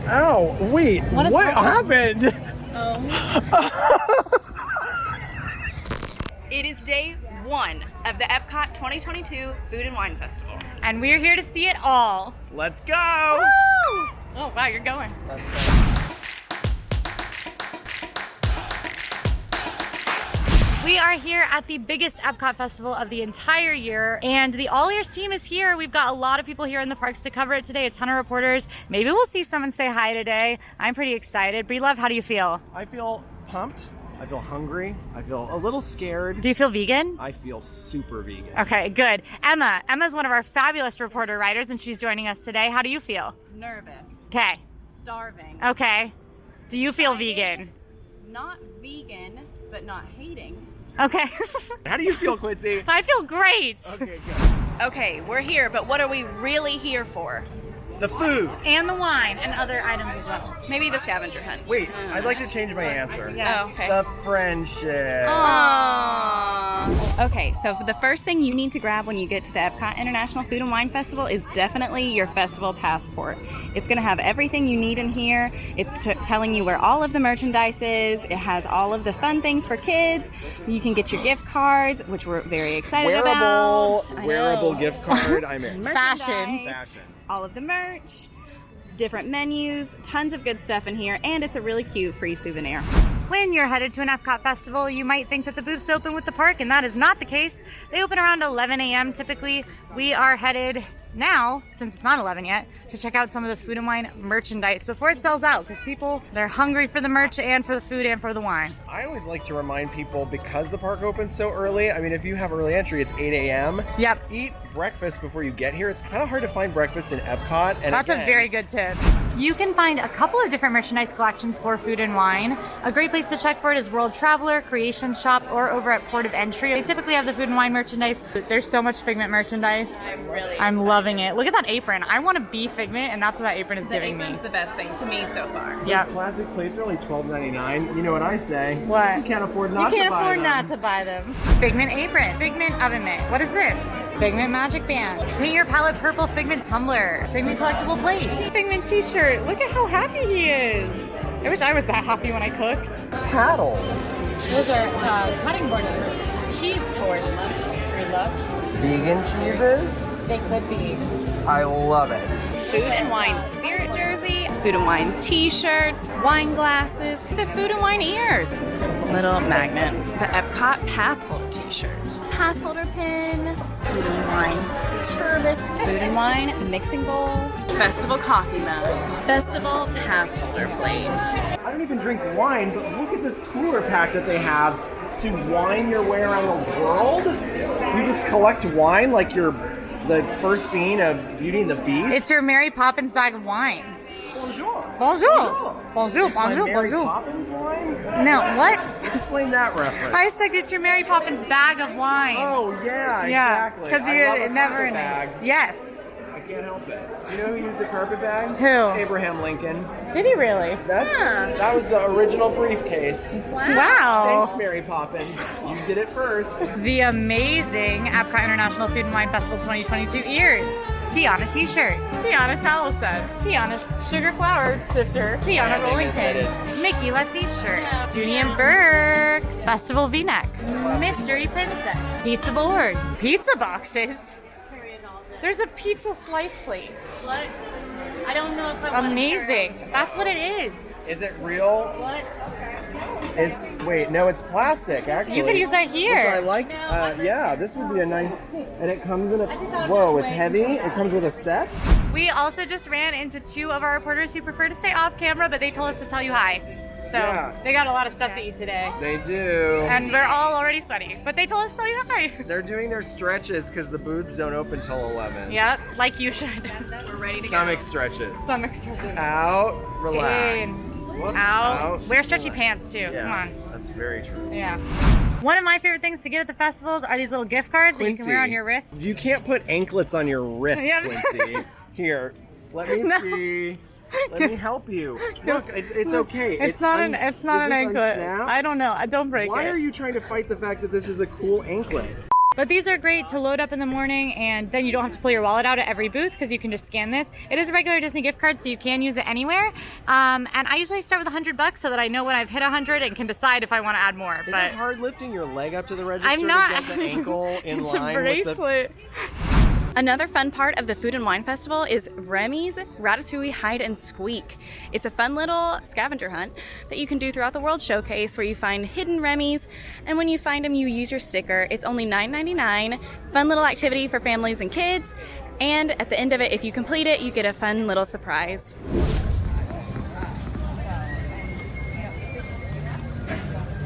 Ow, wait, what happened? It is day 1 of the EPCOT 2022 Food and Wine Festival. And we're here to see it all. Let's go! Woo! Oh, wow, you're going. We are here at the biggest EPCOT festival of the entire year, and the AllEars team is here. We've got a lot of people here in the parks to cover it today, a ton of reporters. Maybe we'll see someone say hi today. I'm pretty excited. Breelove, how do you feel? I feel pumped. I feel hungry. I feel a little scared. Do you feel vegan? I feel super vegan. Okay, good. Emma's one of our fabulous reporter writers, and she's joining us today. How do you feel? Nervous. Okay. Starving. Okay. Do you feel vegan? Not vegan, but not hating. Okay. How do you feel, Quincy? I feel great. Okay, good. Okay, we're here, but what are we really here for? The food. And the wine and other items as well. Maybe the scavenger hunt. Wait, I'd like to change my answer. Yes. Oh, okay. The friendship. Aww. Okay, so the first thing you need to grab when you get to the EPCOT International Food and Wine Festival is definitely your festival passport. It's going to have everything you need in here. It's telling you where all of the merchandise is. It has all of the fun things for kids. You can get your gift cards, which we're very excited about. Wearable gift card. I'm in. Fashion. All of the merch, different menus, tons of good stuff in here, and it's a really cute free souvenir. When you're headed to an EPCOT festival, you might think that the booths open with the park, and that is not the case. They open around 11 a.m. typically. We are headed now, since it's not 11 yet, to check out some of the food and wine merchandise before it sells out, because people, they're hungry for the merch and for the food and for the wine. I always like to remind people, because the park opens so early, I mean, if you have early entry, it's 8 a.m. Yep. Eat breakfast before you get here. It's kind of hard to find breakfast in EPCOT. And That's a very good tip. You can find a couple of different merchandise collections for food and wine. A great place to check for it is World Traveler, Creation Shop, or over at Port of Entry. They typically have the food and wine merchandise. There's so much Figment merchandise. I'm loving it. Look at that apron. I want to be Figment, and that's what that apron is giving me. The apron's the best thing to me so far. Yeah. Those plastic plates are only $12.99. You know what I say? What? You can't afford not to buy them. You can't afford not to buy them. Figment apron. Figment oven mitt. What is this? Figment magic band. Paint your palette purple Figment tumbler. Figment collectible plate. Figment t-shirt. Look at how happy he is. I wish I was that happy when I cooked. Paddles. Those are cutting boards for cheese boards. Vegan cheeses. They could be. I love it. Food and wine spirit jerseys, food and wine t-shirts, wine glasses, the food and wine ears, little magnet, the EPCOT pass holder t-shirt, pass holder pin, food and wine turbis, food and wine mixing bowl, festival coffee mug, festival pass holder plate. I don't even drink wine, but look at this cooler pack that they have to wine your way around the world. You just collect wine like you're the first scene of Beauty and the Beast. It's your Mary Poppins bag of wine. Bonjour. Bonjour. Bonjour, It's my bonjour, Mary bonjour. Poppins wine? No, what? Explain that reference. I said get your Mary Poppins bag of wine. Oh, yeah, exactly. Because I you love a never carpet in bag. it. Yes. I can't help it. You know who used the carpet bag? Who? Abraham Lincoln. Did he really? That was the original briefcase. Wow. Thanks, Mary Poppins. You did it first. The amazing EPCOT International Food and Wine Festival 2022 ears. Tiana t-shirt. Tiana towel set. Tiana sugar flour sifter. Tiana rolling pins. Mickey Let's Eat shirt. Judy and Burke. Festival v-neck. Mystery pin set. Pizza board. Pizza boxes. There's a pizza slice plate. What? I don't know if I Amazing. That's what it is. Is it real? What? It's plastic actually. You could use that here. Which I like. Yeah, this would be a nice. And it comes in a. Whoa, it's heavy. It comes with a set. We also just ran into two of our reporters who prefer to stay off camera, but they told us to tell you hi. So they got a lot of stuff to eat today. They do. And we're all already sweaty, but they told us to tell you hi. They're doing their stretches because the booths don't open till 11. Yep, like you should. We're ready to Stomach stretches. Stomach stretches. Out, relax. In, out. Wear stretchy pants too. Yeah, Come on. That's very true. Yeah. One of my favorite things to get at the festivals are these little gift cards that you can wear on your wrist. You can't put anklets on your wrist, Yeah. Quincy. Here, let me see. Let me help you. Look, it's okay. It's not an anklet. I don't know. Don't break it. Why are you trying to fight the fact that this is a cool anklet? But these are great to load up in the morning, and then you don't have to pull your wallet out at every booth because you can just scan this. It is a regular Disney gift card, so you can use it anywhere. And I usually start with $100 so that I know when I've hit 100 and can decide if I want to add more. Is it hard lifting your leg up to the register I'm not. to get the ankle in It's line a bracelet. Another fun part of the Food and Wine Festival is Remy's Ratatouille Hide and Squeak. It's a fun little scavenger hunt that you can do throughout the World Showcase where you find hidden Remy's, and when you find them, you use your sticker. It's only $9.99. Fun little activity for families and kids, and at the end of it, if you complete it, you get a fun little surprise.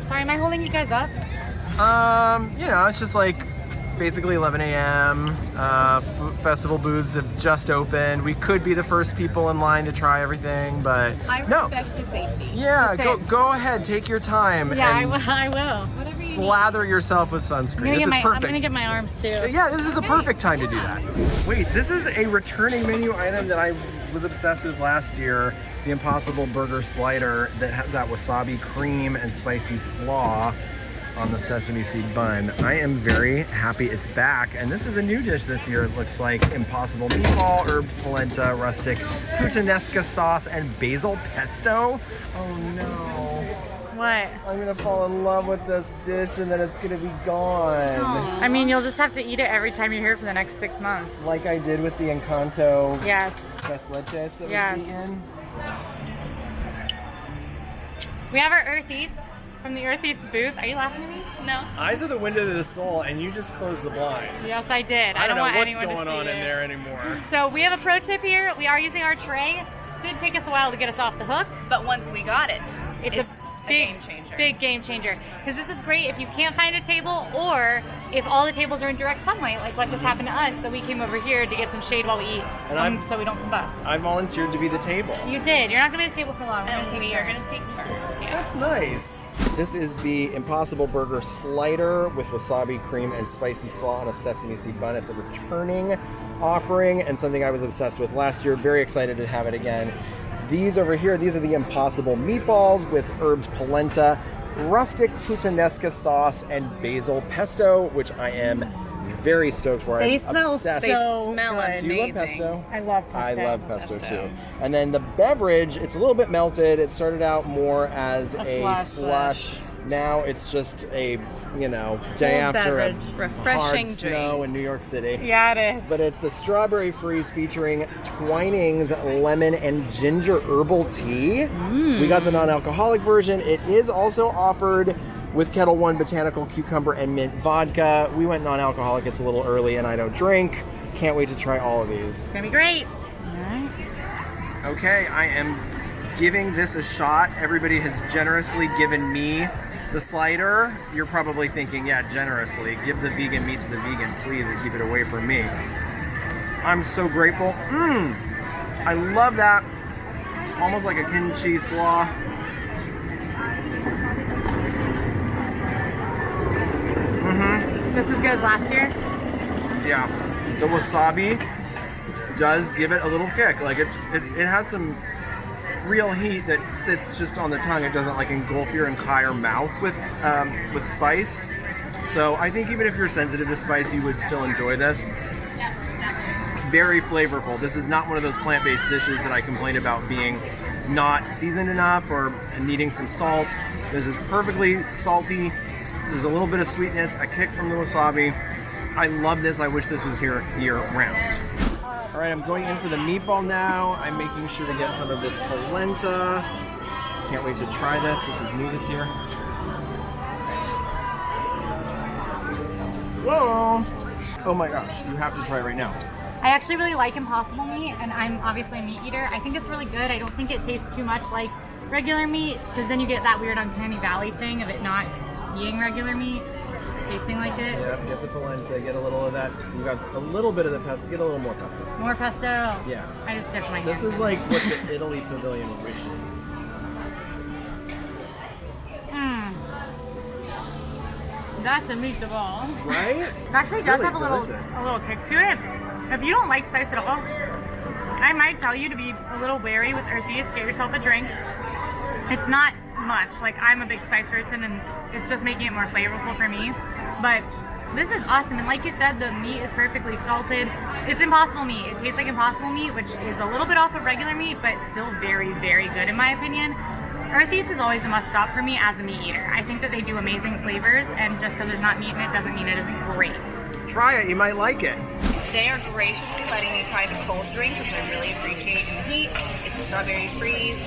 Sorry, am I holding you guys up? You know, it's just like basically 11 a.m. Festival booths have just opened. We could be the first people in line to try everything, but I respect the safety. Yeah, go ahead, take your time. Yeah, and I will. slather yourself with sunscreen. This is perfect. I'm gonna get my arms too. Yeah, this is the perfect time to do that. Wait, this is a returning menu item that I was obsessed with last year. The Impossible Burger Slider that has that wasabi cream and spicy slaw on the sesame seed bun. I am very happy it's back, and this is a new dish this year. It looks like Impossible Meatball, herbed polenta, rustic puttanesca sauce, and basil pesto. Oh no. What? I'm gonna fall in love with this dish and then it's gonna be gone. I mean, you'll just have to eat it every time you're here for the next 6 months. Like I did with the Encanto Yes. tres leches that Yes. was eaten. We have our Earth Eats from the Earth Eats booth. Are you laughing at me? No. Eyes are the window to the soul, and you just closed the blinds. Yes, I did. I don't know want what's anyone going to see on in it. there anymore. So we have a pro tip here. We are using our tray. Did take us a while to get us off the hook. But once we got it, It's it's a a big game changer. Big game changer. Because this is great if you can't find a table, or if all the tables are in direct sunlight, like what just happened to us. So we came over here to get some shade while we eat, And so we don't combust. I volunteered to be the table. You did. You're not going to be the table for long. We're And gonna we take are turns. going to take turns. Yeah. That's nice. This is the Impossible Burger Slider with wasabi cream and spicy slaw on a sesame seed bun. It's a returning offering and something I was obsessed with last year. Very excited to have it again. These over here, these are the Impossible Meatballs with herbed polenta, rustic puttanesca sauce, and basil pesto, which I am very stoked for. They I'm smell obsessed. so smell good. Do you love amazing. pesto? I love pesto. I love pesto too. And then the beverage, it's a little bit melted. It started out more as a slush. Now it's just a, you know, day Cold after beverage. a Refreshing hard snow drink. in New York City. Yeah, it is. But it's a strawberry freeze featuring Twinings lemon and ginger herbal tea. We got the non-alcoholic version. It is also offered with Kettle One botanical cucumber and mint vodka. We went non-alcoholic. It's a little early and I don't drink. Can't wait to try all of these. It's going to be great. All right. Okay, I am giving this a shot. Everybody has generously given me the slider. You're probably thinking, yeah, generously. Give the vegan meat to the vegan, please, and keep it away from me. I'm so grateful. I love that. Almost like a kimchi slaw. Just as good as last year? Yeah. The wasabi does give it a little kick. Like it has some real heat that sits just on the tongue. It doesn't like engulf your entire mouth with spice. So I think even if you're sensitive to spice, you would still enjoy this. Very flavorful. This is not one of those plant-based dishes that I complain about being not seasoned enough or needing some salt. This is perfectly salty. There's a little bit of sweetness, a kick from the wasabi. I love this. I wish this was here year-round. All right, I'm going in for the meatball now. I'm making sure to get some of this polenta. Can't wait to try this. This is new this year. Whoa! Oh my gosh, you have to try it right now. I actually really like Impossible meat, and I'm obviously a meat eater. I think it's really good. I don't think it tastes too much like regular meat, because then you get that weird uncanny valley thing of it not being regular meat, tasting like it. Yeah, get the polenta, get a little of that. You got a little bit of the pesto, get a little more pesto. More pesto. Yeah. I just dipped my hand. This is like what the Italy Pavilion wishes. That's a meatball. Right? It actually does Really have a delicious. little kick to it. If you don't like spice at all, I might tell you to be a little wary with Earth Eats. Get yourself a drink. It's not much. Like, I'm a big spice person, and it's just making it more flavorful for me. But This is awesome, and like you said, the meat is perfectly salted. It's Impossible meat. It tastes like Impossible meat, which is a little bit off of regular meat, but still very, very good in my opinion. Earth Eats is always a must-stop for me as a meat eater. I think that they do amazing flavors, and just because there's not meat in it doesn't mean it isn't great. Try it, you might like it. They are graciously letting me try the cold drink, which I really appreciate in the heat. It's a strawberry freeze.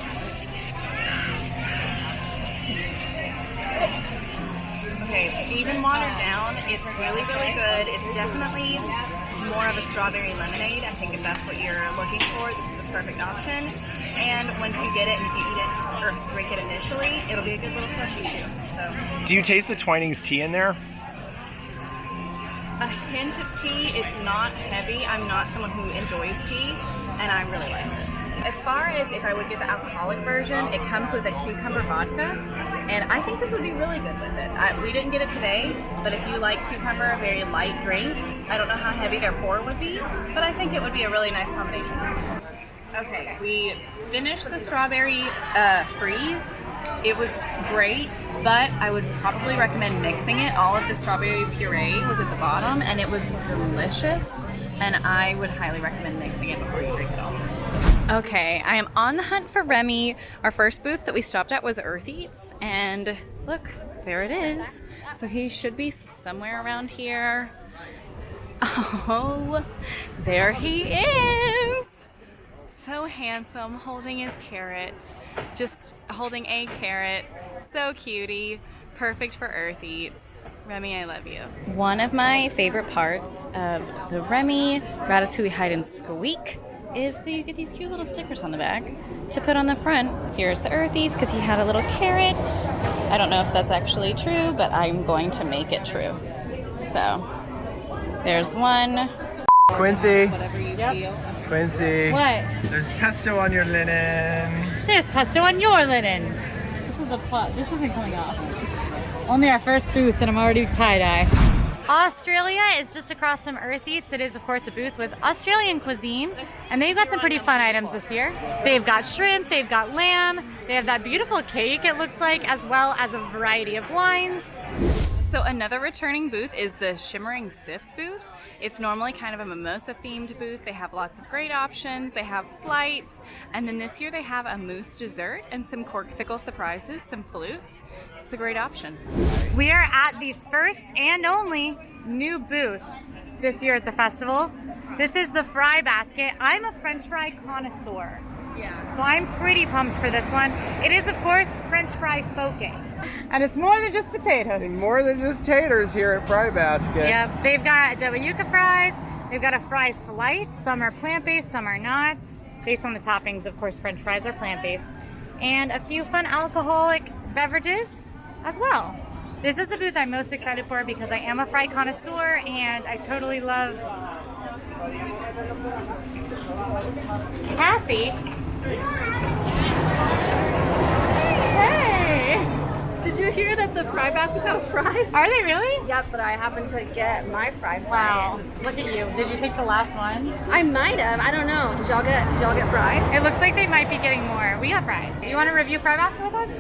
Okay, even watered down, it's really, really good. It's definitely more of a strawberry lemonade. I think if that's what you're looking for, this is the perfect option. And once you get it, and if you eat it or drink it initially, it'll be a good little slushy too. So. Do you taste the Twinings tea in there? A hint of tea. It's not heavy. I'm not someone who enjoys tea, and I really like this. As far as if I would get the alcoholic version, it comes with a cucumber vodka, and I think this would be really good with it. We didn't get it today, but if you like cucumber, very light drinks, I don't know how heavy their pour would be, but I think it would be a really nice combination. Okay, we finished the strawberry freeze. It was great, but I would probably recommend mixing it. All of the strawberry puree was at the bottom, and it was delicious, and I would highly recommend mixing it before you drink it all. Okay, I am on the hunt for Remy. Our first booth that we stopped at was Earth Eats, and look, there it is. So he should be somewhere around here. Oh, there he is! So handsome, holding his carrot, just holding a carrot, so cutie, perfect for Earth Eats. Remy, I love you. One of my favorite parts of the Remy Ratatouille Hide and Squeak is that you get these cute little stickers on the back to put on the front. Here's the Earth Eats because he had a little carrot. I don't know if that's actually true, but I'm going to make it true. So, there's one. Quincy. Whatever you feel. Quincy. What? There's pesto on your linen. There's pesto on your linen. This is a plot. This isn't coming off. Only our first booth, and I'm already tie-dye. Australia is just across from Earth Eats. It is, of course, a booth with Australian cuisine, and they've got some pretty fun items this year. They've got shrimp, they've got lamb, they have that beautiful cake, it looks like, as well as a variety of wines. So another returning booth is the Shimmering Sifts booth. It's normally kind of a mimosa-themed booth. They have lots of great options. They have flights, and then this year they have a mousse dessert and some corksicle surprises, some flutes. It's a great option. We are at the first and only new booth this year at the festival. This is the fry basket. I'm a French fry connoisseur. Yeah. So I'm pretty pumped for this one. It is, of course, French fry focused. And it's more than just potatoes. And more than just taters here at Fry Basket. Yep, they've got Adobo Yucca fries. They've got a fry flight. Some are plant-based, some are not. Based on the toppings, of course, French fries are plant-based. And a few fun alcoholic beverages as well. This is the booth I'm most excited for because I am a fry connoisseur and I totally love Cassie. Hey! Did you hear that the fry baskets have fries? Are they really? Yep, but I happened to get my fry. Wow. Look at you. Did you take the last ones? I might have. I don't know. Did y'all get fries? It looks like they might be getting more. We got fries. You want to review Fry Basket with us?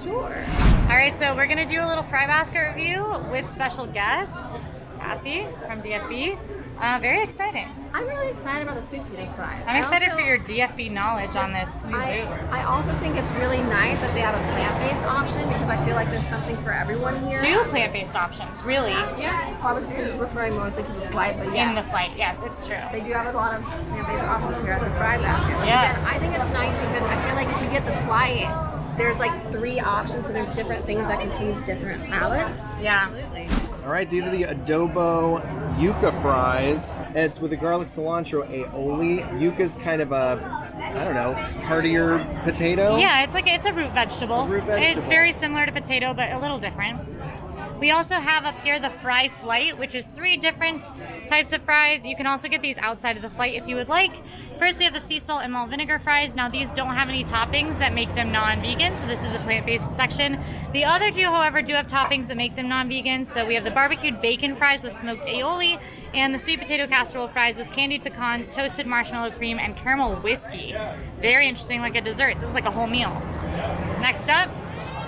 Sure. All right, so we're going to do a little Fry Basket review with special guest, Cassie from DFB. Very exciting. I'm really excited about the sweet potato fries. I'm excited for your DFB knowledge on this new booth. I also think it's really nice that they have a plant-based option because I feel like there's something for everyone here. Two plant-based options, really. Yeah, I was referring mostly to the flight, but yes. In the flight, yes, it's true. They do have a lot of plant-based options here at the Fry Basket. Which Yes. Again, I think it's nice because I feel like if you get the flight, there's like 3 options, so there's different things that can please different palates. Yeah. All right, these are the Adobo Yucca fries. It's with the garlic cilantro aioli. Yucca's kind of a, I don't know, heartier potato. Yeah, it's a root vegetable. Root vegetable. It's very similar to potato, but a little different. We also have up here the fry flight, which is 3 different types of fries. You can also get these outside of the flight if you would like. First, we have the sea salt and malt vinegar fries. Now, these don't have any toppings that make them non-vegan, so this is a plant-based section. The other 2, however, do have toppings that make them non-vegan. So we have the barbecued bacon fries with smoked aioli and the sweet potato casserole fries with candied pecans, toasted marshmallow cream, and caramel whiskey. Very interesting, like a dessert. This is like a whole meal. Next up,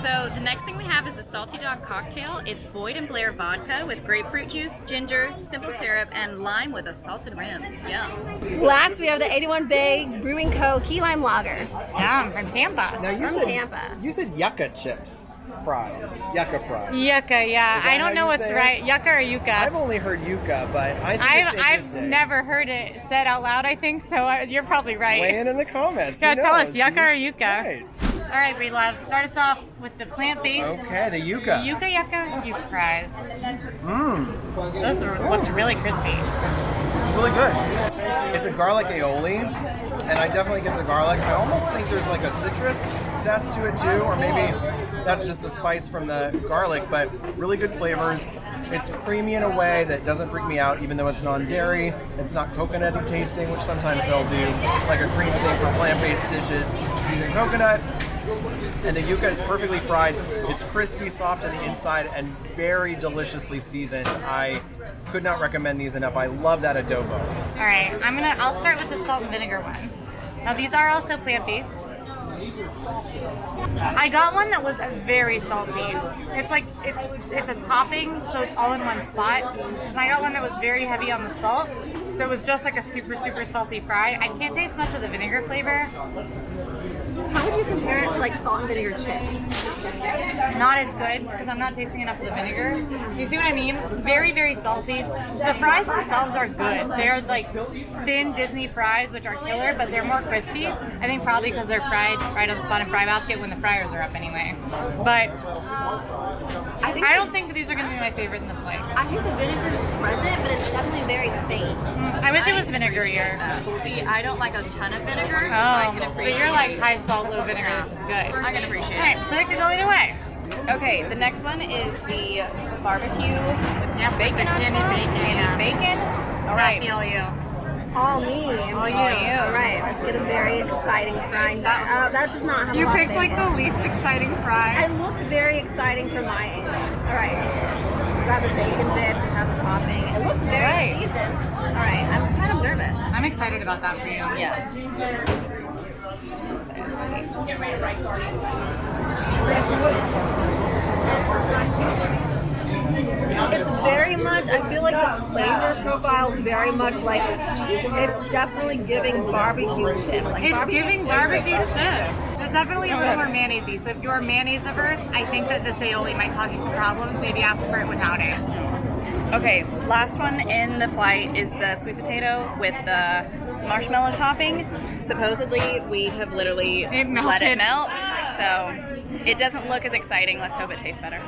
So the next thing we have is the Salty Dog Cocktail. It's Boyd and Blair vodka with grapefruit juice, ginger, simple syrup, and lime with a salted rim. Yum. Last, we have the 81 Bay Brewing Co. Key Lime Lager. Yum, from Tampa. Now you From said Tampa. you said yucca chips fries, yucca fries. Yucca, yeah. Is that I don't how know you what's say it? right. Yucca or Yucca? I've only heard yucca, but I think it's I've interesting. never heard it said out loud, I think, so you're probably right. Weigh in the comments. Yeah, Who tell knows? us, yucca or yucca? Right. All right, Breed Love, start us off with the plant-based Okay, the yucca. Yucca fries. Mmm. Those looked really crispy. It's really good. It's a garlic aioli, and I definitely get the garlic. I almost think there's like a citrus zest to it too, or maybe that's just the spice from the garlic, but really good flavors. It's creamy in a way that doesn't freak me out, even though it's non-dairy. It's not coconutty tasting, which sometimes they'll do like a cream thing for plant-based dishes using coconut. And the yucca is perfectly fried. It's crispy, soft on the inside, and very deliciously seasoned. I could not recommend these enough. I love that adobo. All right, I'll start with the salt and vinegar ones. Now these are also plant-based. I got one that was very salty. It's like it's a topping, so it's all in one spot. And I got one that was very heavy on the salt, so it was just like a super salty fry. I can't taste much of the vinegar flavor. How would you compare it to like salt and vinegar chips? Not as good because I'm not tasting enough of the vinegar. You see what I mean? Very salty. The fries themselves are good. They're like thin Disney fries, which are killer, but they're more crispy. I think probably because they're fried right on the spot in Fry Basket when the fryers are up anyway. But I don't think that these are going to be my favorite in the flight. I think the vinegar is present, but it's definitely very faint. I wish it was vinegarier. See, I don't like a ton of vinegar, so I can So appreciate you're like high salt, low vinegar. This is good. I can appreciate All right, so it could go either way. Okay, the next one is the barbecue with bacon on candy top. bacon, Candy yeah. bacon. All right. All you. All me. All you. All right, let's get a very exciting fry. That does not have a You lot of picked like bacon. the least exciting fry. It looked very exciting for my angle. All right. Grab the bacon bits and have the topping. It looks very seasoned. All right, I'm kind of nervous. I'm excited about that for you. Yeah. It's very much, I feel like the flavor profile is very much like, it's definitely giving barbecue chip. Like It's giving barbecue chips. There's definitely a little more mayonnaise-y. So if you're mayonnaise averse, I think that this aioli might cause you some problems. Maybe ask for it without it. Okay, last one in the flight is the sweet potato with the marshmallow topping. Supposedly, we have literally let it melt, so it doesn't look as exciting. Let's hope it tastes better.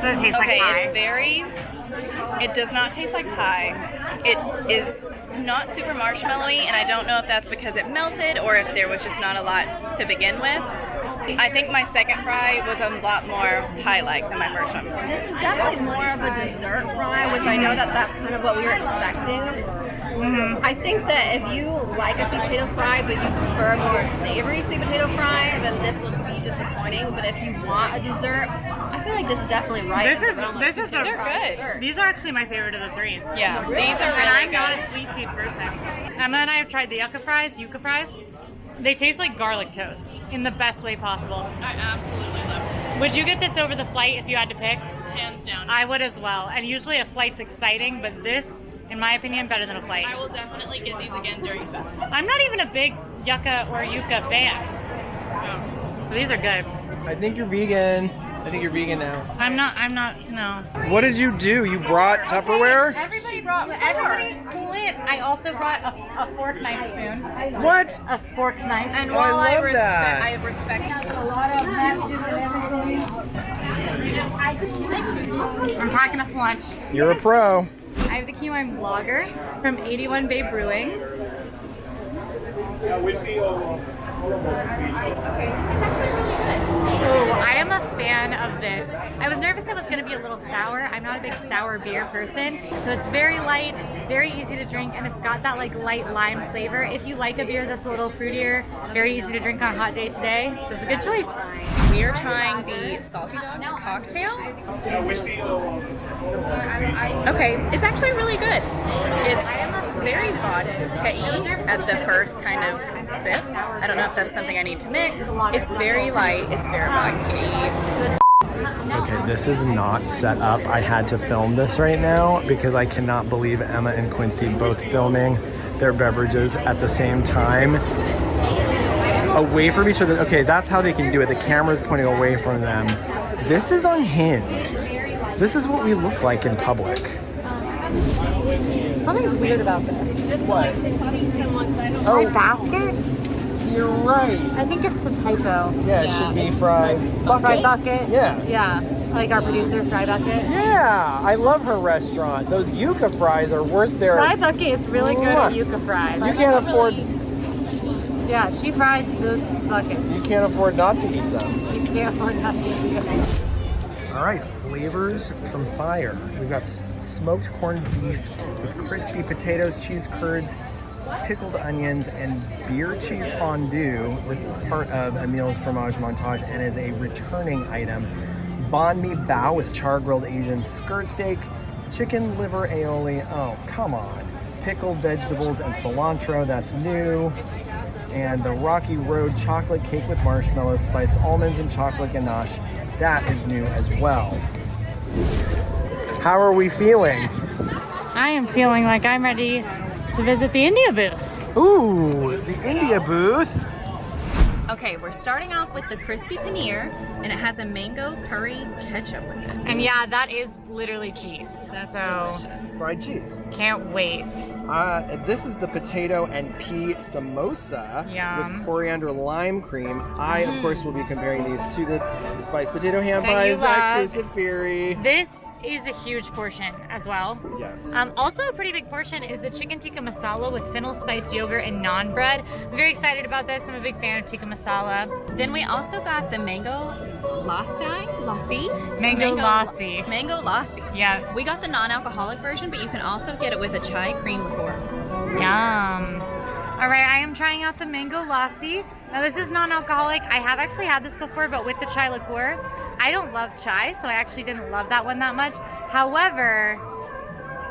Does it taste like pie? It does not taste like pie. It is not super marshmallowy, and I don't know if that's because it melted or if there was just not a lot to begin with. I think my second fry was a lot more pie-like than my first one. This is definitely more of a dessert fry, which I know that that's kind of what we were expecting. I think that if you like a sweet potato fry, but you prefer a more savory sweet potato fry, then this would be disappointing. But if you want a dessert, I feel like this is definitely right. They're good. These are actually my favorite of the three. Yeah, these are really I'm good. not a sweet tooth person. Emma and I have tried the Yucca fries. They taste like garlic toast in the best way possible. I absolutely love this. Would you get this over the flight if you had to pick? Hands down. I would as well. And usually a flight's exciting, but this, in my opinion, better than a flight. I will definitely get these again during the festival. I'm not even a big Yucca or Yucca fan. But these are good. I think you're vegan. I think you're vegan now. I'm not, no. What did you do? You brought Tupperware? Everybody cool it. I also brought a fork, knife, spoon. What? A spork knife. And Oh, while I I love respect, that. I respect a lot of messages and everything. I'm packing us lunch. You're a pro. I have the key lime lager from 81 Bay Brewing. Oh, I am a fan of this. I was nervous it was going to be a little sour. I'm not a big sour beer person, so it's very light, very easy to drink, and it's got that like light lime flavor. If you like a beer that's a little fruitier, very easy to drink on a hot day today, that's a good choice. We are trying the Salty Dog cocktail. Okay, it's actually really good. very vodka-y at the first kind of sip. I don't know if that's something I need to mix. It's very light. It's very vodka-y. Okay, this is not set up. I had to film this right now because I cannot believe Emma and Quincy both filming their beverages at the same time. Away from each other. Okay, that's how they can do it. The camera's pointing away from them. This is unhinged. This is what we look like in public. Something's weird about this. What? My basket? You're right. I think it's a typo. Yeah, it should be Fry Bucket. Fry Bucket? Yeah. Yeah, like our producer, Fry Bucket. Yeah, I love her restaurant. Those Yucca fries are worth their... Fry Bucket is really good at Yucca fries. You can't afford... Yeah, she fried those buckets. You can't afford not to eat them. You can't afford not to eat them. All right, flavors from Fire. We've got smoked corned beef with crispy potatoes, cheese curds, pickled onions, and beer cheese fondue. This is part of Emil's fromage montage and is a returning item. Banh mi bao with char-grilled Asian skirt steak, chicken liver aioli. Oh, come on. Pickled vegetables and cilantro, that's new. And the Rocky Road chocolate cake with marshmallows, spiced almonds, and chocolate ganache. That is new as well. How are we feeling? I am feeling like I'm ready to visit the India booth. Ooh, the India booth. Okay, we're starting off with the crispy paneer, and it has a mango curry ketchup with it. And yeah, that is literally cheese. That's so delicious. Fried cheese. Can't wait. This is the potato and pea samosa Yum. with coriander lime cream. I, of course, will be comparing these to the spiced potato ham That you pies at love. Kusafiri. This is a huge portion as well. Yes. Also a pretty big portion is the chicken tikka masala with fennel spiced yogurt and naan bread. I'm very excited about this. I'm a big fan of tikka masala. Then we also got the mango lassi. Mango lassi. Mango lassi. Yeah. We got the non-alcoholic version, but you can also get it with a chai cream liqueur. Yum. All right, I am trying out the mango lassi. Now this is non-alcoholic. I have actually had this before, but with the chai liqueur. I don't love chai, so I actually didn't love that one that much. However,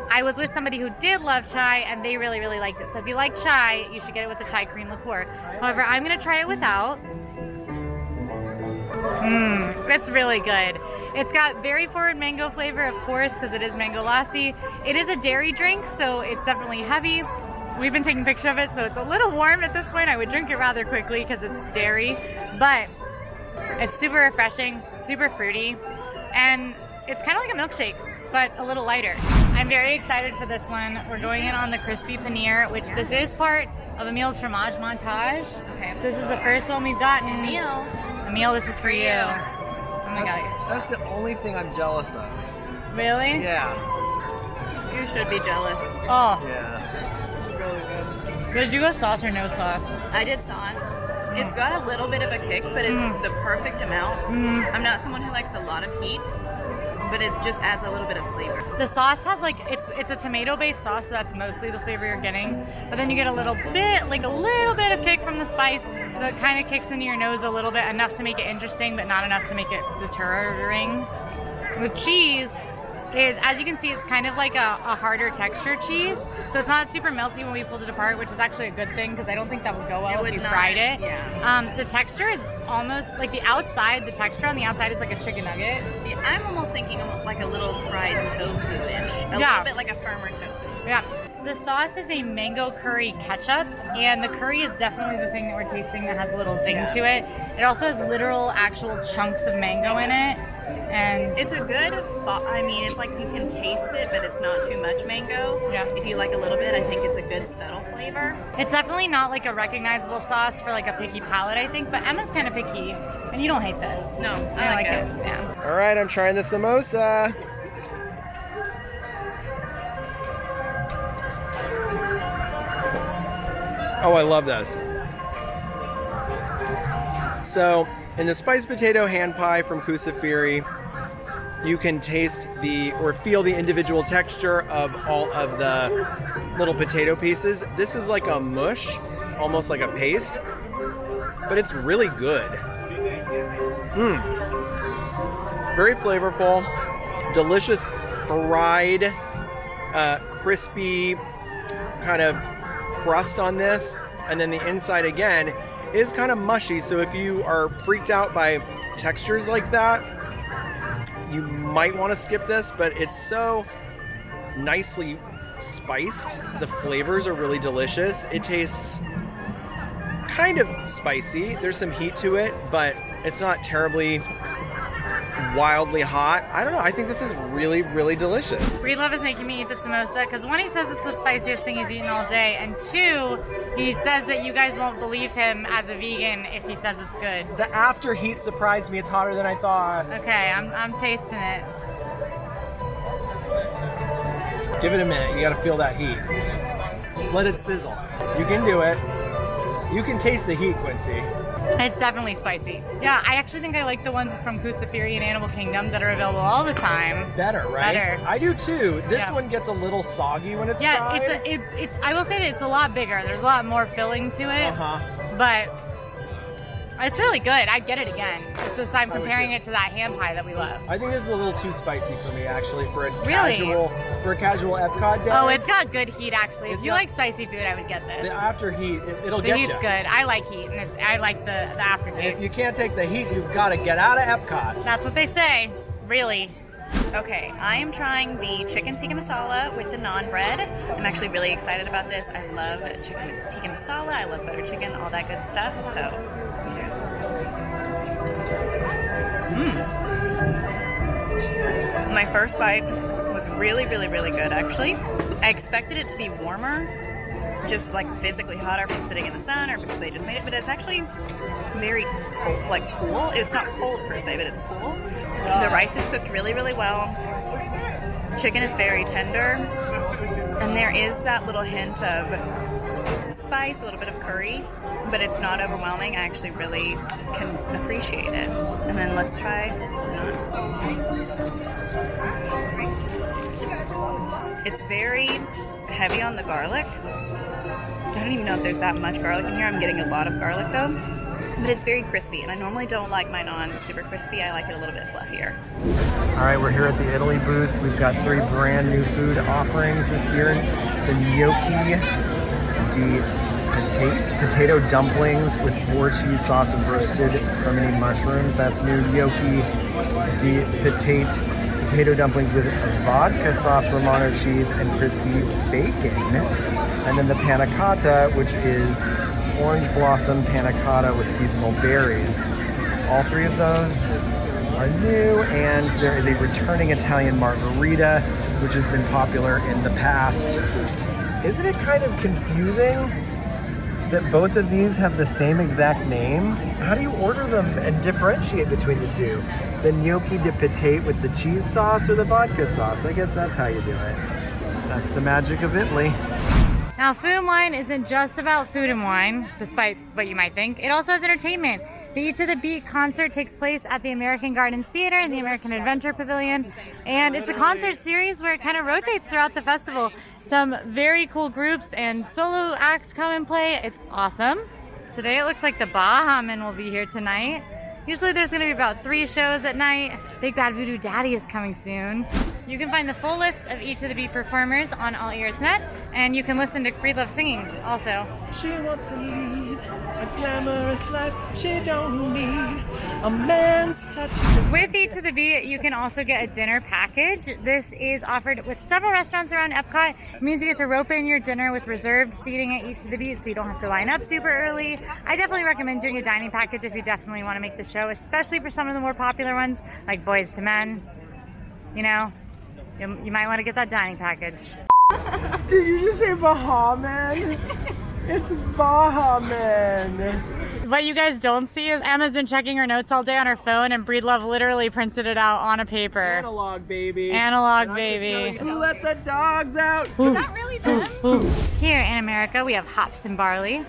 I was with somebody who did love chai, and they really, really liked it. So if you like chai, you should get it with the chai cream liqueur. However, I'm gonna try it without. It's really good. It's got very forward mango flavor, of course, because it is mango lassi. It is a dairy drink, so it's definitely heavy. We've been taking pictures of it, so it's a little warm at this point. I would drink it rather quickly because it's dairy, but it's super refreshing, super fruity, and it's kind of like a milkshake, but a little lighter. I'm very excited for this one. We're going in on the crispy paneer, which this is part of Emil's fromage montage. Okay. This is the first one we've gotten. Emil, this is for you. Oh my god. That's the only thing I'm jealous of. Really? Yeah. You should be jealous. Oh. Yeah. Did you go sauce or no sauce? I did sauce. It's got a little bit of a kick, but it's the perfect amount. I'm not someone who likes a lot of heat, but it just adds a little bit of flavor. The sauce has it's a tomato-based sauce, so that's mostly the flavor you're getting. But then you get a little bit of kick from the spice, so it kind of kicks into your nose a little bit, enough to make it interesting, but not enough to make it deterring. With cheese, as you can see, it's kind of like a harder texture cheese, so it's not super melty when we pulled it apart, which is actually a good thing because I don't think that would go well if you fried it. Yeah. The texture is almost like the texture on the outside is like a chicken nugget. Yeah, I'm almost thinking of like a little fried tofu-ish. A little bit like a firmer tofu. Yeah. The sauce is a mango curry ketchup, and the curry is definitely the thing that we're tasting that has a little zing to it. It also has literal actual chunks of mango in it. And it's a good, it's like you can taste it, but it's not too much mango. Yeah. If you like a little bit, I think it's a good subtle flavor. It's definitely not like a recognizable sauce for like a picky palate, I think, but Emma's kind of picky, and you don't hate this. No, I like it. Yeah. All right, I'm trying the samosa. Oh, I love this. So, in the spiced potato hand pie from Kusafiri, you can taste or feel the individual texture of all of the little potato pieces. This is like a mush, almost like a paste, but it's really good. Very flavorful, delicious, fried, crispy, kind of crust on this, and then the inside again is kind of mushy. So if you are freaked out by textures like that, you might want to skip this, but it's so nicely spiced. The flavors are really delicious. It tastes kind of spicy. There's some heat to it, but it's not terribly wildly hot. I don't know. I think this is really, really delicious. Griddled is making me eat the samosa because one, he says it's the spiciest thing he's eaten all day, and two, he says that you guys won't believe him as a vegan if he says it's good. The after heat surprised me. It's hotter than I thought. Okay, I'm tasting it. Give it a minute. You gotta feel that heat. Let it sizzle. You can do it. You can taste the heat, Quincy. It's definitely spicy. Yeah, I actually think I like the ones from Kusafiri and Animal Kingdom that are available all the time. Better, right? Better. I do too. This Yeah. one gets a little soggy when it's fried. I will say that it's a lot bigger. There's a lot more filling to it. But it's really good. I'd get it again. It's just I'm comparing it to that ham pie that we love. I think this is a little too spicy for me, actually, for a Really? casual Epcot day. Oh, it's got good heat actually. If It's you got- like spicy food, I would get this. The after heat, it'll The get heat's you. good. I like heat, and I like the aftertaste. And if you can't take the heat, you've got to get out of Epcot. That's what they say. Really. Okay, I am trying the chicken tikka masala with the naan bread. I'm actually really excited about this. I love chicken with tikka masala. I love butter chicken, all that good stuff. So, cheers. My first bite was really, really, really good, actually. I expected it to be warmer, just like physically hotter from sitting in the sun or because they just made it, but it's actually very cold, like cool. It's not cold per se, but it's cool. The rice is cooked really, really well. Chicken is very tender, and there is that little hint of spice, a little bit of curry, but it's not overwhelming. I actually really can appreciate it. And then let's try naan. It's very heavy on the garlic. I don't even know if there's that much garlic in here. I'm getting a lot of garlic though. But it's very crispy, and I normally don't like my naan super crispy. I like it a little bit fluffier. All right, we're here at the Italy booth. We've got 3 brand new food offerings this year. The gnocchi di patate, potato dumplings with 4 cheese sauce and roasted Remy mushrooms. That's new. Gnocchi di patate, potato dumplings with vodka sauce, Romano cheese, and crispy bacon. And then the panna cotta, which is orange blossom panna cotta with seasonal berries. All 3 of those are new, and there is a returning Italian margarita, which has been popular in the past. Isn't it kind of confusing that both of these have the same exact name? How do you order them and differentiate between the two? The gnocchi di patate with the cheese sauce or the vodka sauce? I guess that's how you do it. That's the magic of Italy. Now, Food and Wine isn't just about food and wine, despite what you might think. It also has entertainment. The Eat to the Beat concert takes place at the American Gardens Theater and the American Adventure Pavilion. And it's a concert series where it kind of rotates throughout the festival. Some very cool groups and solo acts come and play. It's awesome. Today it looks like the Bahaman will be here tonight. Usually there's going to be about 3 shows at night. Big Bad Voodoo Daddy is coming soon. You can find the full list of Eat to the Beat performers on AllEars.net, and you can listen to Griddled singing also. She wants to lead a glamorous life. She don't need a man's touch. With Eat to the Beat, you can also get a dinner package. This is offered with several restaurants around Epcot. It means you get to rope in your dinner with reserved seating at Eat to the Beat, so you don't have to line up super early. I definitely recommend doing a dining package if you definitely want to make the show, especially for some of the more popular ones, like Boys to Men. You know, you might want to get that dining package. Did you just say Bahaman? It's Bahaman. What you guys don't see is Emma's been checking her notes all day on her phone, and Breedlove literally printed it out on a paper. Analog, baby. Analog, And I baby. can tell you, let the dogs out. Is that really them? Here in America, we have hops and barley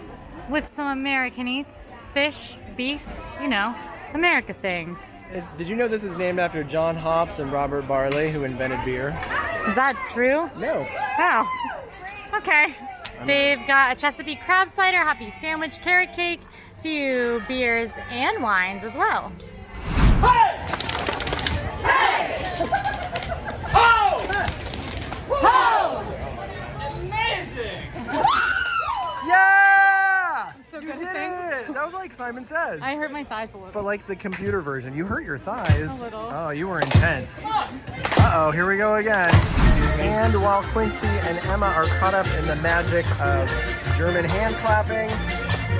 with some American eats, fish, beef, you know, America things. Did you know this is named after John Hops and Robert Barley, who invented beer? Is that true? No. Oh, okay. They've got a Chesapeake crab cider, hot beef sandwich, carrot cake, few beers and wines as well. Hey! Hey! Ho! Ho! Amazing! so You good did at things. it! That was like Simon Says. I hurt my thighs a little. But like the computer version, you hurt your thighs. A little. Oh, you were intense. Uh-oh, here we go again. And while Quincy and Emma are caught up in the magic of German hand clapping,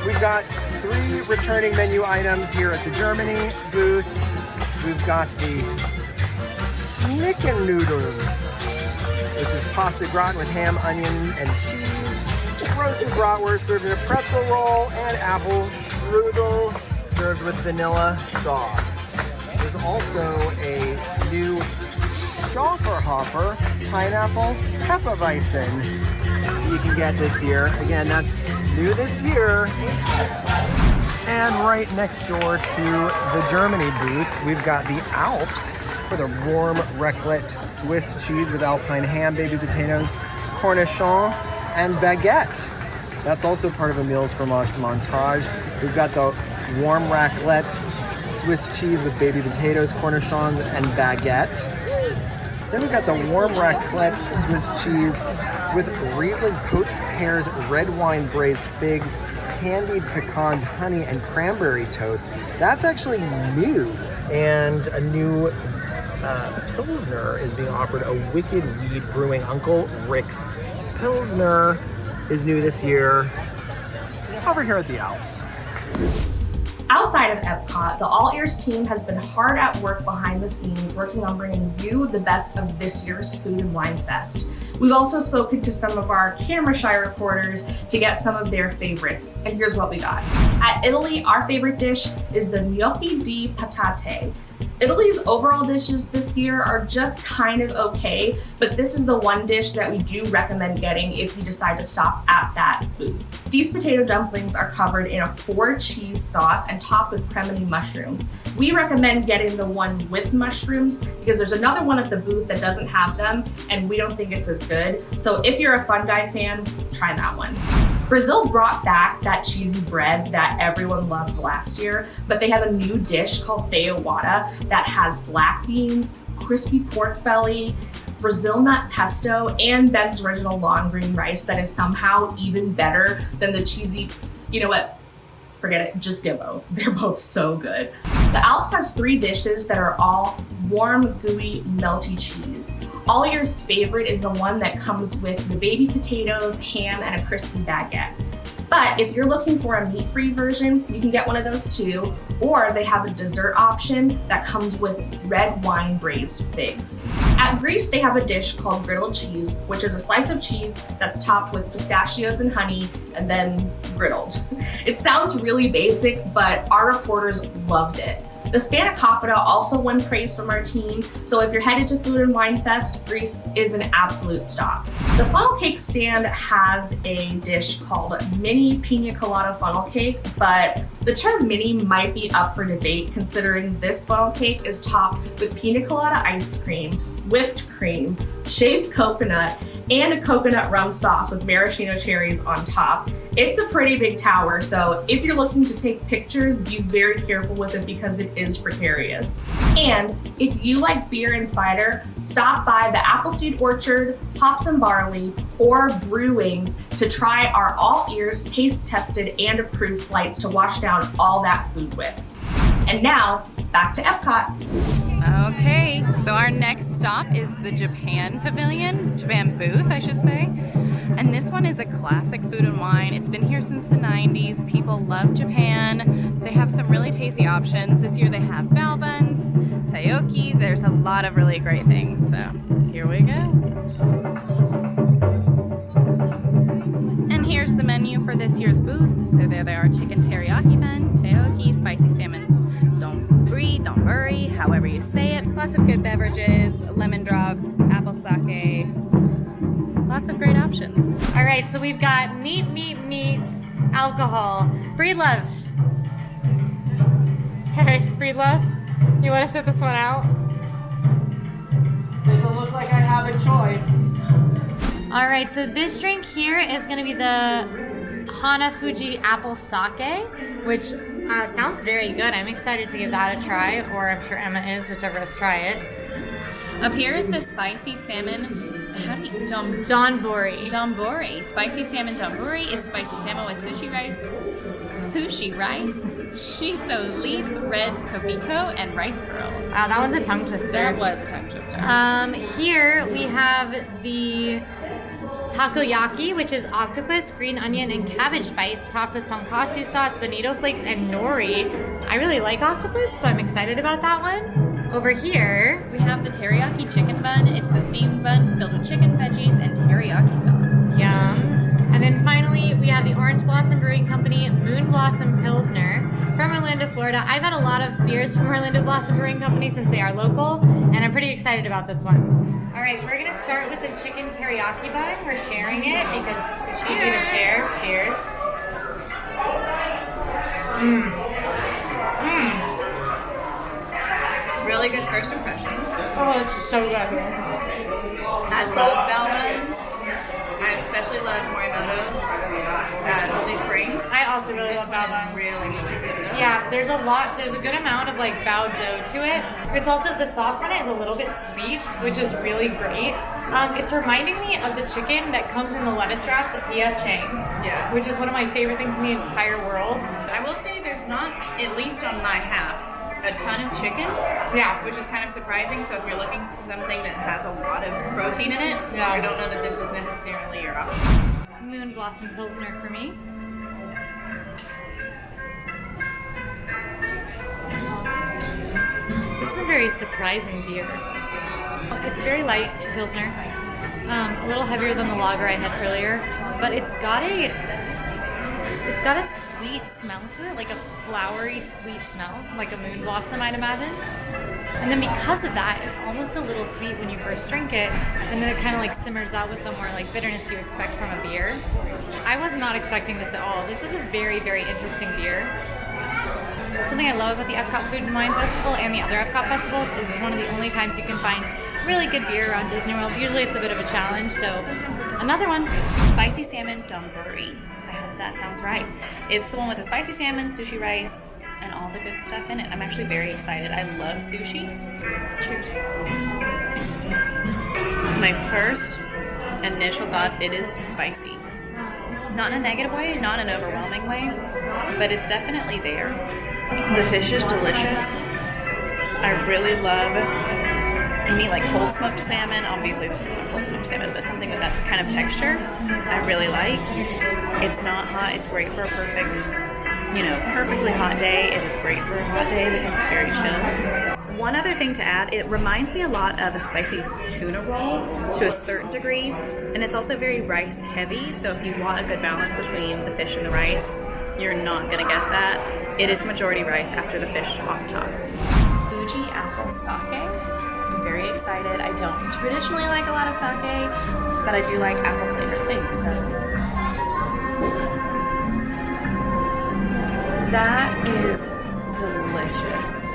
we've got 3 returning menu items here at the Germany booth. We've got the chicken noodles. This is pasta gratin with ham, onion, and cheese. Roasted bratwurst served in a pretzel roll, and apple strudel served with vanilla sauce. There's also a new Schafferhofer pineapple Hefeweizen you can get this year. Again, that's new this year. And right next door to the Germany booth, we've got the Alps with a warm raclette Swiss cheese with alpine ham, baby potatoes, cornichon, and baguette. That's also part of a Meals Fromage montage. We've got the warm raclette Swiss cheese with baby potatoes, cornichons, and baguette. Then we've got the warm raclette Swiss cheese with Riesling poached pears, red wine braised figs, candied pecans, honey, and cranberry toast. That's actually new. And a new Pilsner is being offered, a Wicked Weed Brewing Uncle Rick's Pilsner is new this year over here at the Alps. Outside of EPCOT, the AllEars team has been hard at work behind the scenes working on bringing you the best of this year's Food and Wine Fest. We've also spoken to some of our camera shy reporters to get some of their favorites, and here's what we got. At Italy, our favorite dish is the gnocchi di patate. Italy's overall dishes this year are just kind of okay, but this is the one dish that we do recommend getting if you decide to stop at that booth. These potato dumplings are covered in a 4-cheese sauce and topped with cremini mushrooms. We recommend getting the one with mushrooms because there's another one at the booth that doesn't have them, and we don't think it's as good. So if you're a Fun Guy fan, try that one. Brazil brought back that cheesy bread that everyone loved last year, but they have a new dish called feijoada that has black beans, crispy pork belly, Brazil nut pesto, and Ben's original long green rice that is somehow even better than the cheesy, you know what? Forget it, just get both. They're both so good. The Alps has 3 dishes that are all warm, gooey, melty cheese. AllEars' favorite is the one that comes with the baby potatoes, ham, and a crispy baguette. But if you're looking for a meat-free version, you can get one of those too, or they have a dessert option that comes with red wine braised figs. At Greece, they have a dish called Griddle Cheese, which is a slice of cheese that's topped with pistachios and honey, and then griddled. It sounds really basic, but our reporters loved it. The spanakopita also won praise from our team, so if you're headed to Food and Wine Fest, Greece is an absolute stop. The funnel cake stand has a dish called mini pina colada funnel cake, but the term mini might be up for debate considering this funnel cake is topped with pina colada ice cream, whipped cream, shaved coconut, and a coconut rum sauce with maraschino cherries on top. It's a pretty big tower, so if you're looking to take pictures, be very careful with it because it is precarious. And if you like beer and cider, stop by the Appleseed Orchard, Hops and Barley, or Brewings to try our AllEars taste-tested and approved flights to wash down all that food with. And now, back to EPCOT. Okay, so our next stop is the Japan booth, I should say. And this one is a classic food and wine. It's been here since the 90s. People love Japan. They have some really tasty options. This year they have bao buns, takoyaki. There's a lot of really great things. So here we go. And here's the menu for this year's booth. So there they are: chicken teriyaki bun, takoyaki, spicy salmon donburi, however you say it. Lots of good beverages, lemon drops, apple sake. Lots of great options. All right, so we've got meat, alcohol. Breedlove. Hey, Breedlove, you want to sit this one out? Doesn't look like I have a choice. All right, so this drink here is going to be the Hana Fuji apple sake, which sounds very good. I'm excited to give that a try, or I'm sure Emma is, whichever of us try it. Up here is the spicy salmon. How do you donburi? Donburi. Spicy salmon donburi. It's spicy salmon with sushi rice. sushi rice, shiso leaf, red tobiko, and rice pearls. Wow, that one's a tongue twister. That was a tongue twister. Here we have the takoyaki, which is octopus, green onion, and cabbage bites topped with tonkatsu sauce, bonito flakes, and nori. I really like octopus, so I'm excited about that one. Over here, We have the teriyaki chicken bun. It's the steamed bun filled with chicken, veggies, and teriyaki sauce. yum. And then finally, we have the Orange Blossom Brewing Company Moon Blossom Pilsner from Orlando, Florida. I've had a lot of beers from Orlando Blossom Brewing Company since they are local, and I'm pretty excited about this one. All right, we're gonna start with the chicken teriyaki bun. We're sharing it because it's easy to share. Cheers. Really good first impressions. Oh, it's so good. I love bao buns. I especially love Morimoto's at Disney Springs. I also really This love one bao buns. is really, really good. Yeah, there's a good amount of like bao dough to it. It's also, the sauce on it is a little bit sweet, which is really great. It's reminding me of the chicken that comes in the lettuce wraps at P.F. Chang's, Yes. which is one of my favorite things in the entire world. I will say there's not, at least on my half, a ton of chicken. Yeah. Which is kind of surprising. So if you're looking for something that has a lot of protein in it, Yeah. I don't know that this is necessarily your option. Moon Blossom Pilsner for me. This is a very surprising beer. It's very light, it's a Pilsner. A little heavier than the lager I had earlier, but it's got a sweet smell to it, like a flowery sweet smell, like a moon blossom, I'd imagine. And then because of that, it's almost a little sweet when you first drink it, and then it kind of like simmers out with the more like bitterness you expect from a beer. I was not expecting this at all. This is a very, very interesting beer. Something I love about the EPCOT Food and Wine Festival and the other EPCOT festivals is it's one of the only times you can find really good beer around Disney World. Usually it's a bit of a challenge, so another one. Spicy salmon donburi. I hope that sounds right. It's the one with the spicy salmon, sushi rice, and all the good stuff in it. I'm actually very excited. I love sushi. Cheers. My first initial thoughts, it is spicy. Not in a negative way, not in an overwhelming way, but it's definitely there. The fish is delicious. I really love any like cold smoked salmon. Obviously this isn't cold smoked salmon, but something with that kind of texture I really like. It's not hot, it's great for a perfectly hot day. It is great for a hot day because it's very chill. One other thing to add, it reminds me a lot of a spicy tuna roll to a certain degree, and it's also very rice heavy, so if you want a good balance between the fish and the rice, you're not going to get that. It is majority rice after the fish off the top. Fuji apple sake. I'm very excited. I don't traditionally like a lot of sake, but I do like apple flavored things. So. That is delicious.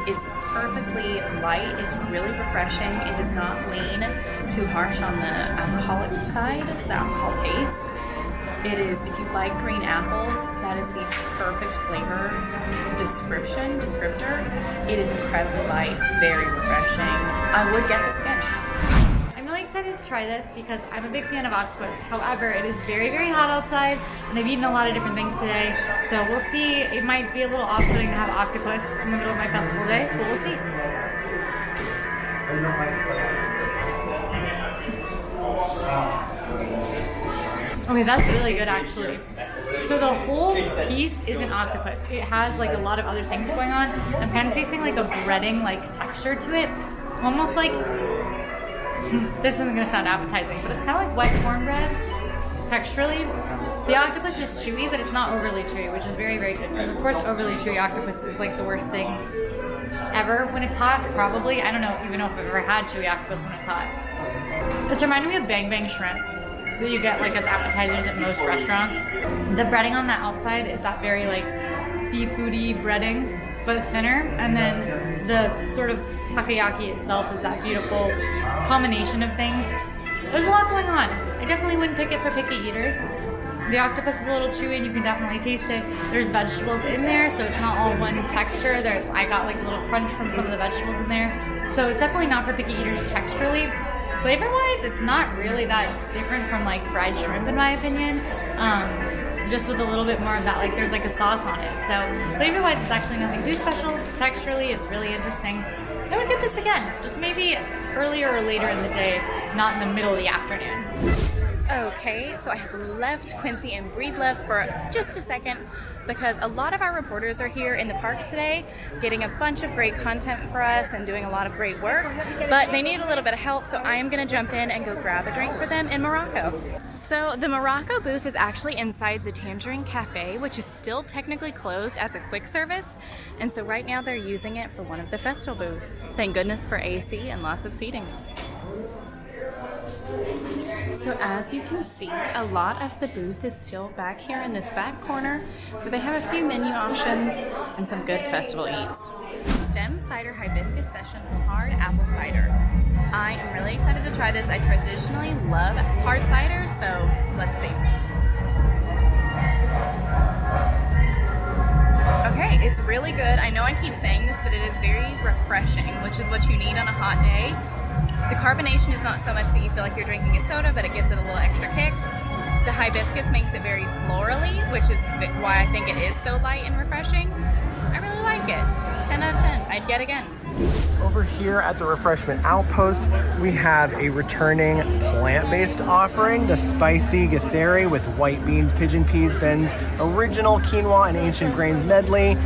It's perfectly light. It's really refreshing. It does not lean too harsh on the alcoholic side, the alcohol taste. It is, if you like green apples, that is the perfect flavor descriptor. It is incredibly light, very refreshing. I would get this again. I'm really excited to try this because I'm a big fan of octopus. However, it is very, very hot outside, and I've eaten a lot of different things today. So we'll see. It might be a little off-putting to have octopus in the middle of my festival day, but we'll see. Okay, that's really good actually. So the whole piece isn't octopus. It has like a lot of other things going on. I'm kind of tasting like a breading like texture to it. Almost like, this isn't gonna sound appetizing, but it's kind of like white cornbread texturally. The octopus is chewy, but it's not overly chewy, which is very, very good. Because of course overly chewy octopus is like the worst thing ever when it's hot, probably. I don't know even know if I've ever had chewy octopus when it's hot. It's reminding me of Bang Bang shrimp that you get like as appetizers at most restaurants. The breading on the outside is that very like seafoody breading, but thinner, and then the sort of takoyaki itself is that beautiful combination of things. There's a lot going on. I definitely wouldn't pick it for picky eaters. The octopus is a little chewy and you can definitely taste it. There's vegetables in there, so it's not all one texture. I got like a little crunch from some of the vegetables in there. So it's definitely not for picky eaters texturally. Flavor-wise, it's not really that different from like fried shrimp in my opinion. just with a little bit more of that, like there's like a sauce on it. So flavor-wise, it's actually nothing too special. Texturally, it's really interesting. I would get this again, just maybe earlier or later in the day, not in the middle of the afternoon. Okay, so I have left Quincy and Breedlove for just a second because a lot of our reporters are here in the parks today getting a bunch of great content for us and doing a lot of great work, but they need a little bit of help, so I am going to jump in and go grab a drink for them in Morocco. So the Morocco booth is actually inside the Tangerine Cafe, which is still technically closed as a quick service, and so right now they're using it for one of the festival booths. Thank goodness for AC and lots of seating. So as you can see, a lot of the booth is still back here in this back corner, where they have a few menu options and some good festival eats. Stem cider hibiscus session hard apple cider. I am really excited to try this. I traditionally love hard cider, so let's see. Okay, it's really good. I know I keep saying this, but it is very refreshing, which is what you need on a hot day. The carbonation is not so much that you feel like you're drinking a soda, but it gives it a little extra kick. The hibiscus makes it very florally, which is why I think it is so light and refreshing. I really like it. 10 out of 10. I'd get again. Over here at the Refreshment Outpost, we have a returning plant-based offering, the spicy gatheri with white beans, pigeon peas, Ben's original quinoa and ancient grains medley,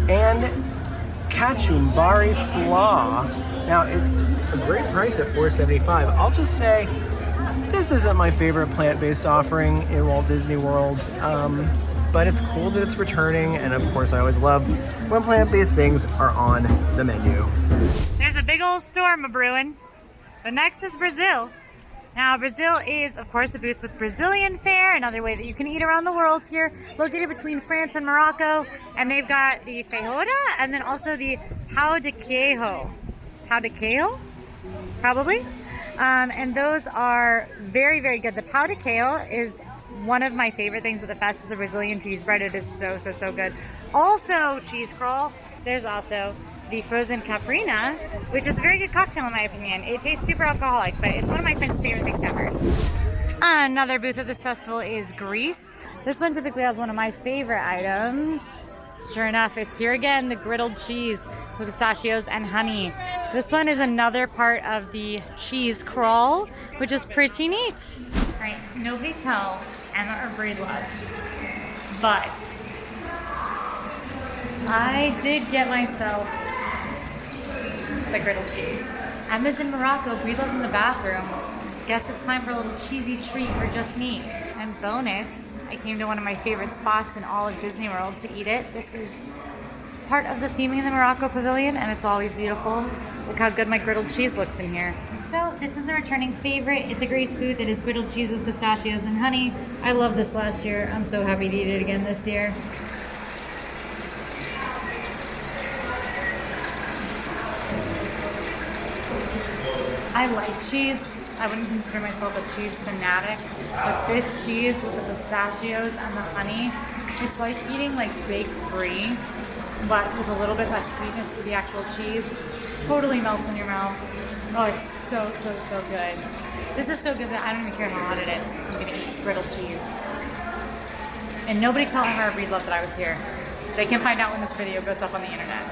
and kachumbari slaw. Now, it's a great price at $4.75. I'll just say, this isn't my favorite plant-based offering in Walt Disney World, but it's cool that it's returning, and of course I always love when plant-based things are on the menu. There's a big old storm a-brewing, but next is Brazil. Now, Brazil is, of course, a booth with Brazilian fare, another way that you can eat around the world here, located between France and Morocco, and they've got the feijoada and then also the pão de queijo. Pão de queijo? Probably. And those are very, very good. The pão de queijo is one of my favorite things at the fest. It's a Brazilian cheese bread. It is so, so, so good. Also, cheese crawl. There's also the frozen caprina, which is a very good cocktail in my opinion. It tastes super alcoholic, but it's one of my friend's favorite things ever. Another booth at this festival is Greece. This one typically has one of my favorite items. Sure enough, it's here again, the griddled cheese with pistachios and honey. This one is another part of the cheese crawl, which is pretty neat. All right, nobody tell Emma or Breedlove, but I did get myself the griddled cheese. Emma's in Morocco, Breedlove's in the bathroom. Guess it's time for a little cheesy treat for just me. And bonus, I came to one of my favorite spots in all of Disney World to eat it. This is part of the theming in the Morocco Pavilion, and it's always beautiful. Look how good my griddled cheese looks in here. So this is a returning favorite at the Greece booth. It is griddled cheese with pistachios and honey. I loved this last year. I'm so happy to eat it again this year. I like cheese. I wouldn't consider myself a cheese fanatic, but this cheese with the pistachios and the honey, it's like eating like baked brie, but with a little bit less sweetness to the actual cheese. Totally melts in your mouth. Oh, it's so, so, so good. This is so good that I don't even care how hot it is. I'm gonna eat griddled cheese. And nobody tell Emma or Breedlove that I was here. They can find out when this video goes up on the internet.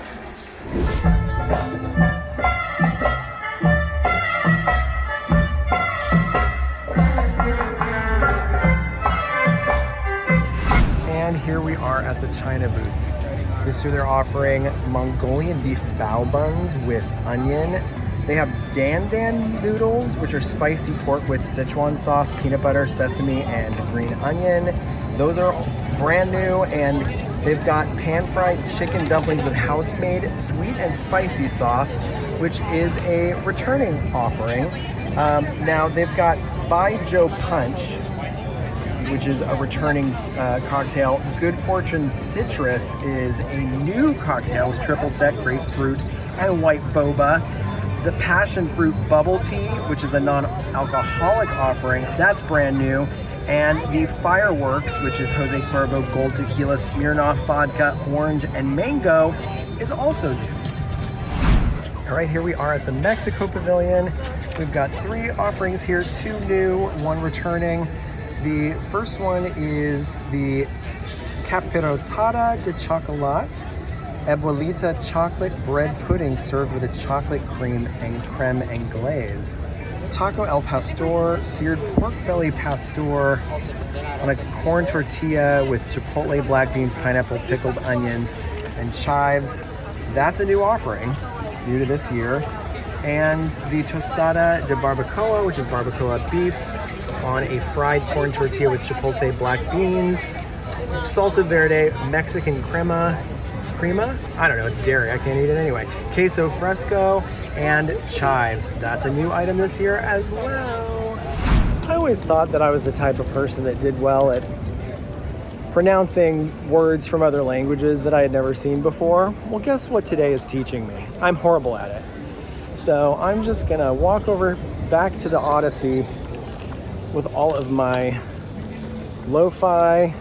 And here we are at the China booth. This year they're offering Mongolian beef bao buns with onion. They have dan dan noodles, which are spicy pork with Sichuan sauce, peanut butter, sesame, and green onion. Those are brand new, and they've got pan-fried chicken dumplings with house-made sweet and spicy sauce, which is a returning offering. Now they've got Baijiu Punch, which is a returning cocktail. Good Fortune Citrus is a new cocktail with triple sec, grapefruit, and white boba. The Passion Fruit Bubble Tea, which is a non-alcoholic offering, that's brand new. And the Fireworks, which is Jose Cuervo Gold Tequila, Smirnoff Vodka, Orange, and Mango, is also new. All right, here we are at the Mexico Pavilion. We've got 3 offerings here, 2 new, 1 returning. The first one is the Capirotada de Chocolate Abuelita chocolate bread pudding served with a chocolate cream and creme anglaise. Taco al pastor, seared pork belly pastor on a corn tortilla with chipotle, black beans, pineapple, pickled onions, and chives. That's a new offering, new to this year. And the tostada de barbacoa, which is barbacoa beef, on a fried corn tortilla with chipotle, black beans, salsa verde, Mexican crema? I don't know, it's dairy, I can't eat it anyway. Queso fresco and chives. That's a new item this year as well. I always thought that I was the type of person that did well at pronouncing words from other languages that I had never seen before. Well, guess what today is teaching me? I'm horrible at it. So I'm just gonna walk over back to the Odyssey with all of my lo-fi,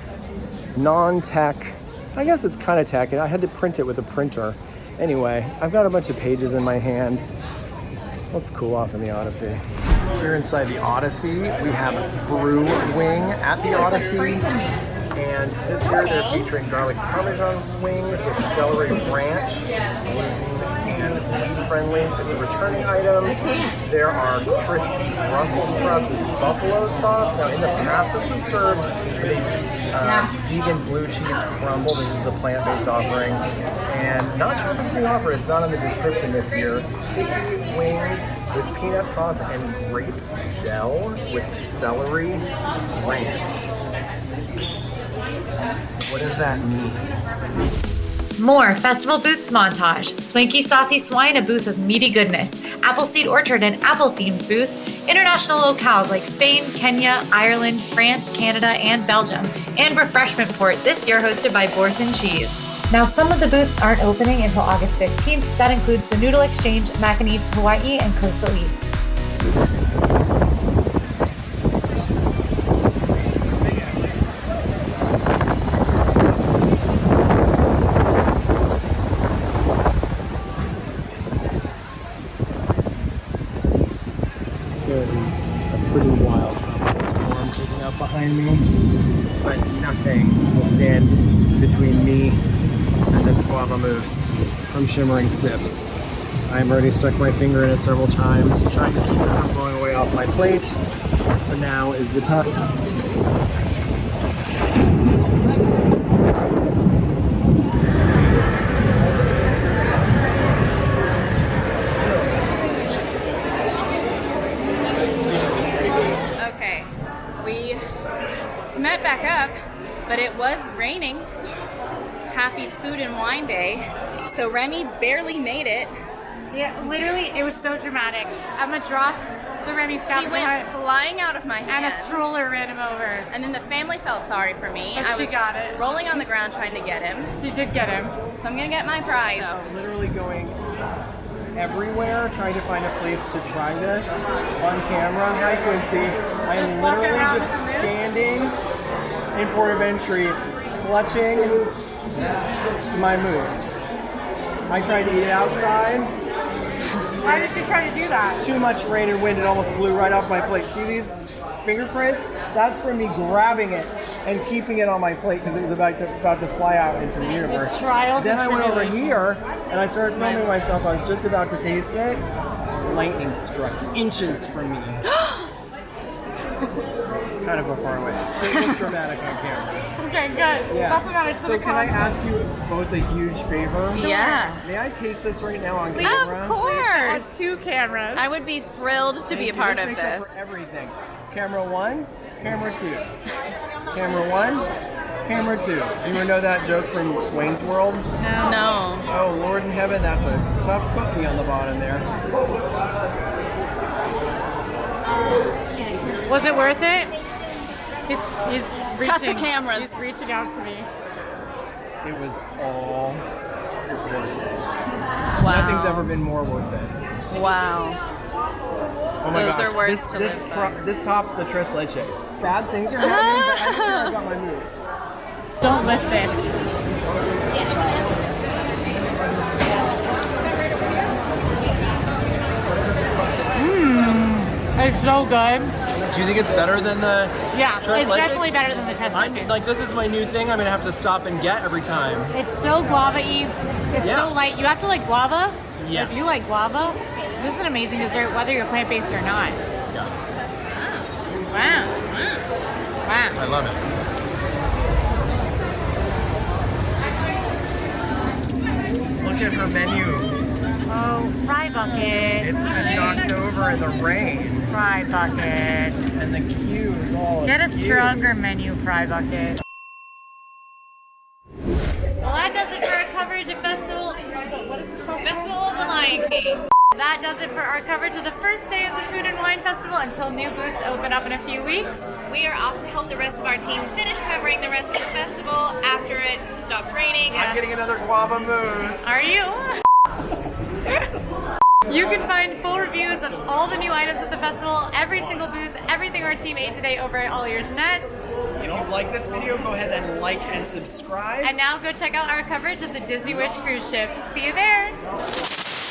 non-tech, I guess it's kind of tech. I had to print it with a printer. Anyway, I've got a bunch of pages in my hand. Let's cool off in the Odyssey. Here inside the Odyssey, we have Brewing at the Odyssey. And this year they're featuring garlic parmesan wings with celery ranch. This is gluten and weed friendly. It's a returning item. There are crispy Brussels sprouts with buffalo sauce. Now in the past this was served with a vegan blue cheese crumble. This is the plant-based offering. And not sure if it's being offered, it's not in the description this year. Sticky wings with peanut sauce and grape gel with celery ranch. What does that mean? More Festival Booths montage. Swanky Saucy Swine, a booth of meaty goodness. Appleseed Orchard, an apple-themed booth. International locales like Spain, Kenya, Ireland, France, Canada, and Belgium. And Refreshment Port, this year hosted by Borton Cheese. Now, some of the booths aren't opening until August 15th. That includes the Noodle Exchange, Mac and Eats Hawaii, and Coastal Eats. Is a pretty wild tropical storm kicking up behind me, but nothing will stand between me and this guava mousse from Shimmering Sifts. I've already stuck my finger in it several times, trying to keep it from blowing away off my plate, but now is the time. Met back up, but it was raining. Happy Food and Wine Day. So Remy barely made it. Yeah, literally, it was so dramatic. Emma dropped the Remy scalp. He went flying out of my hand. And a stroller ran him over. And then the family felt sorry for me. But she got it. Rolling on the ground trying to get him. She did get him. So I'm gonna get my prize. So, literally going everywhere trying to find a place to try this on camera. Hi Quincy. I am literally just standing in port of entry clutching my mousse. I tried to eat it outside. Why did you try to do that? Too much rain and wind, it almost blew right off my plate. See these fingerprints? That's from me grabbing it and keeping it on my plate because it was about to fly out into the universe. Then I went over here and I started filming myself. I was just about to taste it. Lightning struck inches from me. Kind of a far away. It looks dramatic on camera. Okay, good. Yeah. That's what I So can I ask you both a huge favor? Yeah. May I taste this right now on camera? Of course. On 2 cameras. I would be thrilled to be a part of makes up this. for everything. Camera 1, camera 2. Camera 1, camera 2. Do you know that joke from Wayne's World? No. Oh, Lord in heaven, that's a tough cookie on the bottom there. Was it worth it? He's reaching. Cut the cameras. He's reaching out to me. It was all worth it. Wow. Nothing's ever been more worth it. Wow. Oh my Those gosh. are words to live for. This tops the Tres Leches. Bad things are happening, but I don't care, I got my moves. Don't lift it. It's so good. Do you think it's better than the Yeah, Tres it's leches? definitely better than the tres leches. Like, this is my new thing. I'm gonna have to stop and get every time. It's so guava-y. It's Yeah. so light. You have to like guava. Yes. If you like guava, this is an amazing dessert, whether you're plant-based or not. Yeah. Wow. I Wow. love it. Look at her menu. Oh, fry bucket. It's knocked over in the rain. Fry bucket. And the queue is all Get a askew. stronger menu, fry bucket. Well, that does it for our coverage of Festival. What is this called? Festival of the Lion King. That does it for our coverage of the first day of the Food and Wine Festival until new booths open up in a few weeks. We are off to help the rest of our team finish covering the rest of the festival after it stops raining. I'm getting another guava mousse. Are you? You can find full reviews of all the new items at the festival, every single booth, everything our team ate today over at AllEars.net. If you like this video, go ahead and like and subscribe. And now go check out our coverage of the Disney Wish cruise ship. See you there!